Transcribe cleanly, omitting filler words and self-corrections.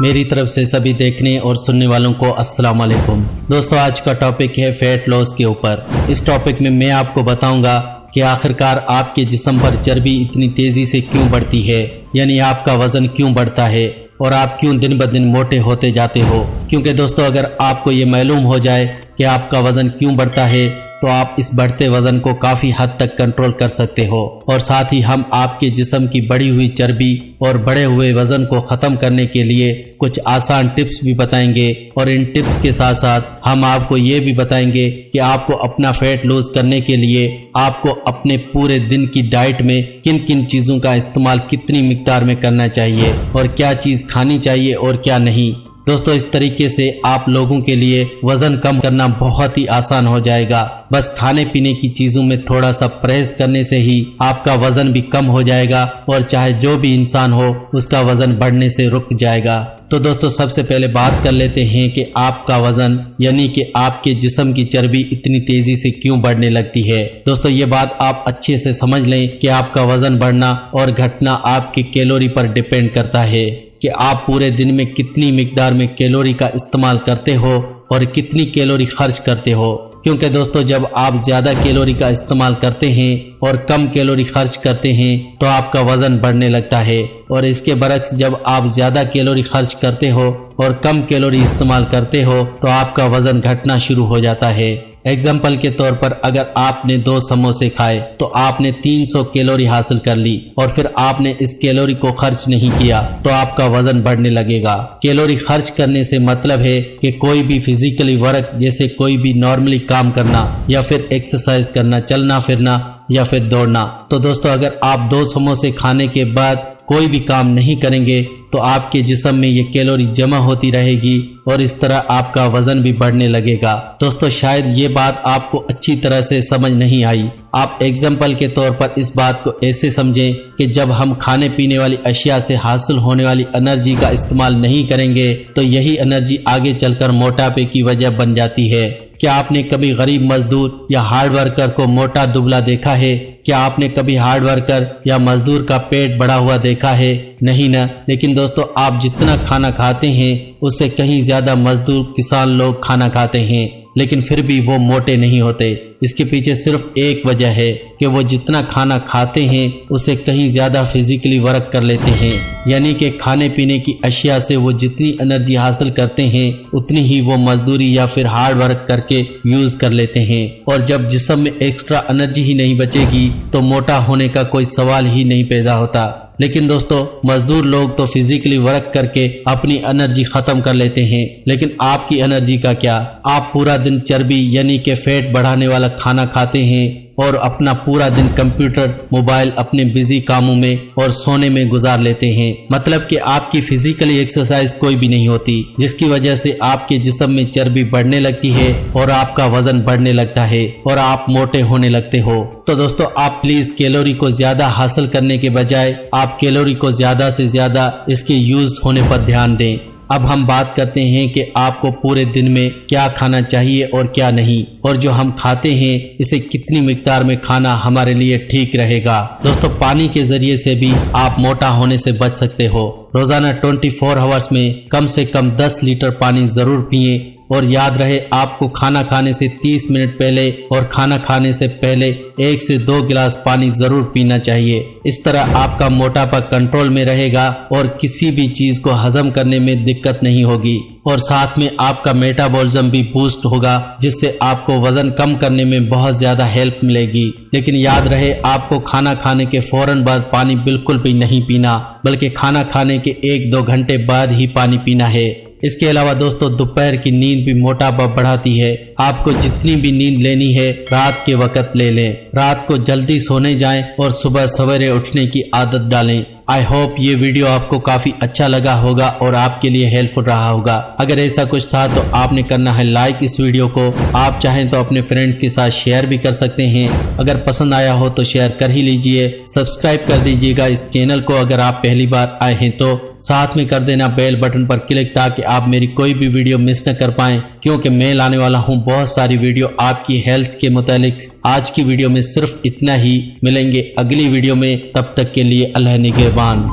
मेरी तरफ से सभी देखने और सुनने वालों को अस्सलाम वालेकुम। दोस्तों, आज का टॉपिक है फैट लॉस के ऊपर। इस टॉपिक में मैं आपको बताऊंगा कि आखिरकार आपके जिस्म पर चर्बी इतनी तेजी से क्यों बढ़ती है, यानी आपका वजन क्यों बढ़ता है और आप क्यों दिन ब दिन मोटे होते जाते हो। क्योंकि दोस्तों, अगर आपको ये मालूम हो जाए कि आपका वजन क्यों बढ़ता है तो आप इस बढ़ते वजन को काफी हद तक कंट्रोल कर सकते हो। और साथ ही हम आपके जिस्म की बढ़ी हुई चर्बी और बढ़े हुए वजन को खत्म करने के लिए कुछ आसान टिप्स भी बताएंगे। और इन टिप्स के साथ साथ हम आपको ये भी बताएंगे कि आपको अपना फैट लूज करने के लिए आपको अपने पूरे दिन की डाइट में किन किन चीजों का इस्तेमाल कितनी मिकदार में करना चाहिए और क्या चीज खानी चाहिए और क्या नहीं। दोस्तों, इस तरीके से आप लोगों के लिए वजन कम करना बहुत ही आसान हो जाएगा। बस खाने पीने की चीजों में थोड़ा सा परहेज करने से ही आपका वजन भी कम हो जाएगा और चाहे जो भी इंसान हो उसका वजन बढ़ने से रुक जाएगा। तो दोस्तों, सबसे पहले बात कर लेते हैं कि आपका वजन यानी कि आपके जिस्म की चर्बी इतनी तेजी से क्यों बढ़ने लगती है। दोस्तों, ये बात आप अच्छे से समझ लें कि आपका वजन बढ़ना और घटना आपकी कैलोरी पर डिपेंड करता है कि आप पूरे दिन में कितनी मिकदार में कैलोरी का इस्तेमाल करते हो और कितनी कैलोरी खर्च करते हो। क्योंकि दोस्तों, जब आप ज्यादा कैलोरी का इस्तेमाल करते हैं और कम कैलोरी खर्च करते हैं तो आपका वजन बढ़ने लगता है, और इसके बरक्स जब आप ज्यादा कैलोरी खर्च करते हो और कम कैलोरी इस्तेमाल करते हो तो आपका वजन घटना शुरू हो जाता है। एग्जाम्पल के तौर पर अगर आपने 2 समोसे खाए तो आपने 300 कैलोरी हासिल कर ली और फिर आपने इस कैलोरी को खर्च नहीं किया तो आपका वजन बढ़ने लगेगा। कैलोरी खर्च करने से मतलब है कि कोई भी फिजिकली वर्क जैसे कोई भी नॉर्मली काम करना या फिर एक्सरसाइज करना, चलना फिरना या फिर दौड़ना। तो दोस्तों, अगर आप 2 समोसे खाने के बाद कोई भी काम नहीं करेंगे तो आपके जिस्म में ये कैलोरी जमा होती रहेगी और इस तरह आपका वजन भी बढ़ने लगेगा। दोस्तों, शायद ये बात आपको अच्छी तरह से समझ नहीं आई। आप एग्जाम्पल के तौर पर इस बात को ऐसे समझें कि जब हम खाने पीने वाली अशिया से हासिल होने वाली एनर्जी का इस्तेमाल नहीं करेंगे तो यही एनर्जी आगे चलकर मोटापे की वजह बन जाती है। क्या आपने कभी गरीब मजदूर या हार्ड वर्कर को मोटा दुबला देखा है? क्या आपने कभी हार्ड वर्कर या मजदूर का पेट बढ़ा हुआ देखा है? नहीं ना। लेकिन दोस्तों, आप जितना खाना खाते हैं उससे कहीं ज्यादा मजदूर किसान लोग खाना खाते हैं, लेकिन फिर भी वो मोटे नहीं होते। इसके पीछे सिर्फ एक वजह है कि वो जितना खाना खाते हैं उससे कहीं ज्यादा फिजिकली वर्क कर लेते हैं, यानी कि खाने पीने की अशिया से वो जितनी एनर्जी हासिल करते हैं उतनी ही वो मजदूरी या फिर हार्ड वर्क करके यूज कर लेते हैं। और जब जिस्म में एक्स्ट्रा एनर्जी ही नहीं बचेगी तो मोटा होने का कोई सवाल ही नहीं पैदा होता। लेकिन दोस्तों, मजदूर लोग तो फिजिकली वर्क करके अपनी एनर्जी खत्म कर लेते हैं, लेकिन आपकी एनर्जी का क्या? आप पूरा दिन चर्बी यानी कि फैट बढ़ाने वाला खाना खाते हैं और अपना पूरा दिन कंप्यूटर, मोबाइल, अपने बिजी कामों में और सोने में गुजार लेते हैं। मतलब कि आपकी फिजिकली एक्सरसाइज कोई भी नहीं होती, जिसकी वजह से आपके जिस्म में चर्बी बढ़ने लगती है और आपका वजन बढ़ने लगता है और आप मोटे होने लगते हो। तो दोस्तों, आप प्लीज कैलोरी को ज्यादा हासिल करने के बजाय आप कैलोरी को ज्यादा से ज्यादा इसके यूज होने पर ध्यान दें। अब हम बात करते हैं कि आपको पूरे दिन में क्या खाना चाहिए और क्या नहीं, और जो हम खाते हैं इसे कितनी मिकदार में खाना हमारे लिए ठीक रहेगा। दोस्तों, पानी के जरिए से भी आप मोटा होने से बच सकते हो। रोजाना 24 आवर्स में कम से कम 10 लीटर पानी जरूर पिएं। और याद रहे, आपको खाना खाने से 30 मिनट पहले और खाना खाने से पहले 1 से 2 गिलास पानी जरूर पीना चाहिए। इस तरह आपका मोटापा कंट्रोल में रहेगा और किसी भी चीज को हजम करने में दिक्कत नहीं होगी, और साथ में आपका मेटाबॉलिज्म भी बूस्ट होगा, जिससे आपको वजन कम करने में बहुत ज्यादा हेल्प मिलेगी। लेकिन याद रहे, आपको खाना खाने के फौरन बाद पानी बिल्कुल भी नहीं पीना, बल्कि खाना खाने के 1-2 घंटे बाद ही पानी पीना है। इसके अलावा दोस्तों, दोपहर की नींद भी मोटापा बढ़ाती है। आपको जितनी भी नींद लेनी है रात के वक्त ले लें। रात को जल्दी सोने जाएं और सुबह सवेरे उठने की आदत डालें। आई होप ये वीडियो आपको काफी अच्छा लगा होगा और आपके लिए हेल्पफुल रहा होगा। अगर ऐसा कुछ था तो आपने करना है लाइक इस वीडियो को। आप चाहें तो अपने फ्रेंड्स के साथ शेयर भी कर सकते हैं। अगर पसंद आया हो तो शेयर कर ही लीजिए। सब्सक्राइब कर दीजिएगा इस चैनल को अगर आप पहली बार आए हैं तो। साथ में कर देना बेल बटन पर क्लिक ताकि आप मेरी कोई भी वीडियो मिस न कर पाएं, क्योंकि मैं लाने वाला हूं बहुत सारी वीडियो आपकी हेल्थ के मुतालिक। आज की वीडियो में सिर्फ इतना ही। मिलेंगे अगली वीडियो में, तब तक के लिए अल्लाह निगहबान।